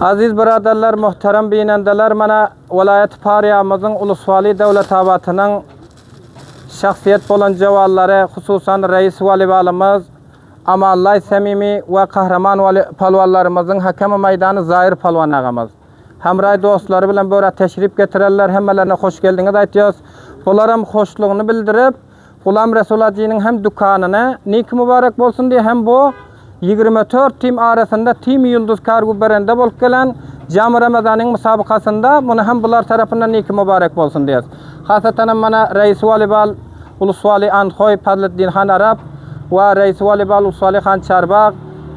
Aziz biraderler, muhterem binendeler, mana vilayet Pariyamızın Ulusvali Devlet Avatı'nın şahsiyet bolan cevalları, hususan reis valibalımız, Amallay Semimi ve kahraman palvallarımızın hakemi meydanı Zahir Palvan ağamız. Hemray dostları bilen böyle teşrif getirirler, hemmelerine hoş geldiniz aytıyoruz. Bunlarım hoşluğunu bildirip, Gulam Resulacı'nın hem dükkanına nik mübarek bolsun diye hem bu 24 tim arasında tim yıldız kargo berende bolup gelen Cami Ramazan'ın musabakasında bunu hem bunlar tarafından nik mübarek bolsun diye. Hasaten mana reis volleybol Ulusvali Anxoy Fadleddin Han Arap ve reis volleybol Ulusvali Han Çarbaq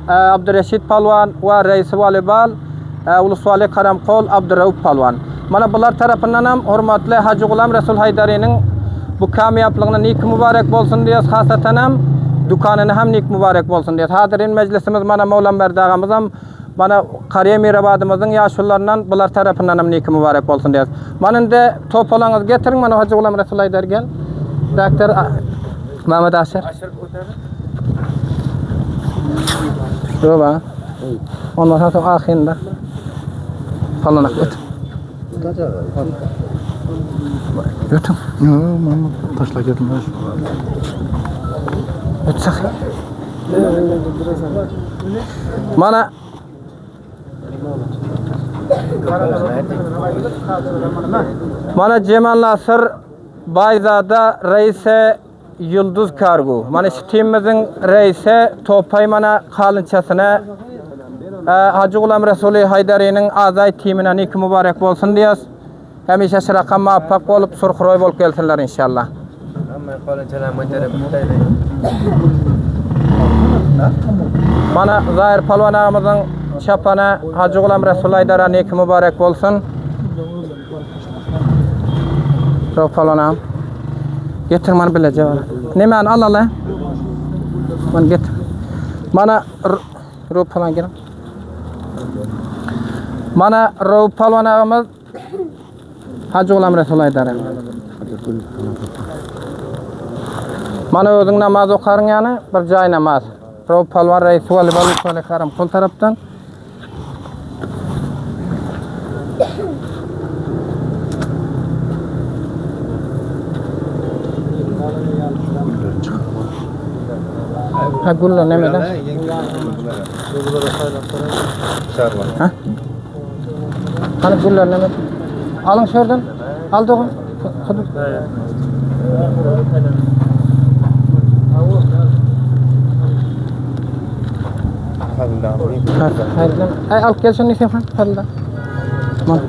Abdurreşit Palvan ve reis volleybol Ulusvali Karamqol Abdurrauf Palvan. Mana bunlar tarafından hem hürmetli Hacı Gulam Resul Haydari'nin bu kamiyaplığına nik mübarek bolsun diye, hasaten hem dükkanına hem nik mübarek bolsun diye. Hadirin meclisimiz mana Mevlam Berdağımız hem mana Kariye Mirabadımızın yaşlılarından bunlar tarafından hem nik mübarek bolsun diye. Mana de top olanız getirin mana Hacı Gulam Resul Haydari gel. Doktor Mehmet Aşır. Şu ba. Ondan sonra ahirinde falan akıt. Götüm. Mama taşla geldim. Ötsek. Mana Mana Cemal Nasır Bayzada reise Yıldız Kargo. Mana şu timimizin reise Topay mana kalınçasına Hacı Gulam Resulü Haydari'nin azay timine nik mübarek bolsun diyoruz. Hemişe şıraka muvaffak olup surxuroy bolup gelsinler inşallah. Mana Zahir Palvan ağamızın şapana Hacı Gulam Resulü Haydari'nin nik mübarek bolsun. Ruh Palvan ağam. Getir mana bilece var. Nemen al ala. Man getir. Mana Ruh Palvan gelin. Mana Ruh Palvan ağamız Hacı Gulam Resul Haydari. Mana özüň namaz okaryň ýany bir jaý namaz. Ruh Palvan reis volleybol karam kol tarapdan. Ha gulla nemeden? Ha? Hani gulla nemeden? Alın şuradan. Al doğun. Ay al gel şunu isim fadla. Man.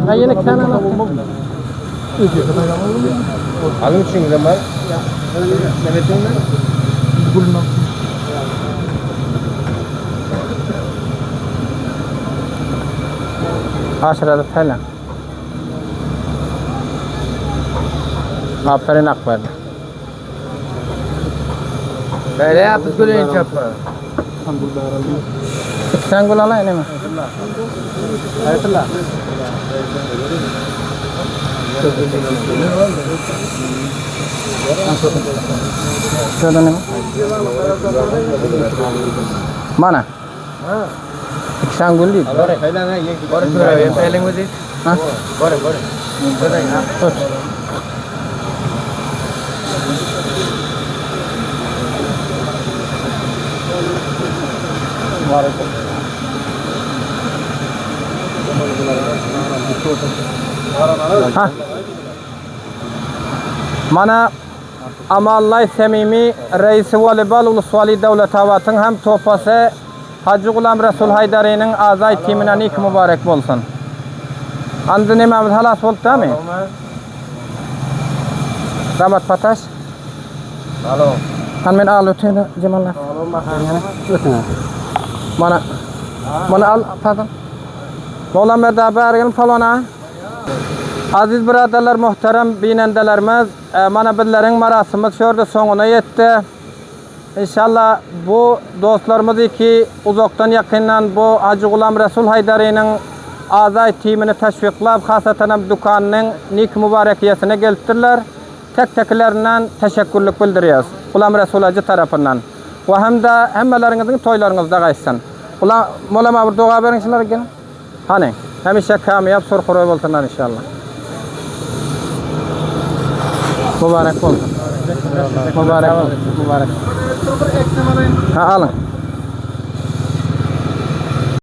Ay yine kana. Alın için zaman. Mehmet'in Gulna. Aşırı falan. Aferin Akbar. Böyle yapıp gülün çapı. Sen gül alay ne mi? Ayetullah. Şurada ne mi? Mana? Sen gül değil. Ha? Tut. Ha. Mana Amallay Semimi reisi voleybol Ulusvali Devlet Avatı'nın hem topası Hacı Gulam Resul Haydari'nin azay timine nik mübarek bolsun. Andı ne Mehmet halas oldu değil mi? Rahmat Pataş. Alo. Hanmen al ötüne Cemal'la. Mana al pardon. Mevlam Berdaber gelin falana. Aziz biraderler, muhterem binendelerimiz, mana bizlerin marasımız şurada sonuna yetti. İnşallah bu dostlarımız ki uzaktan yakından bu Hacı Gulam Resul Haydari'nin azay timini teşviklap, hasaten dükkanının nik mübarekiyesine geltirdiler. Tek teklerinden teşekkürlük bildiriyoruz. Gulam Resul Hacı tarafından. ve hem de hemmeleringizin toylarınızda gaýtsan. Ula molama bir doga beriňizler eken. Hani hemişe kamyap surkury bolsunlar inşallah. Mübarek bolsun. Mübarek. Mübarek. Ha alın.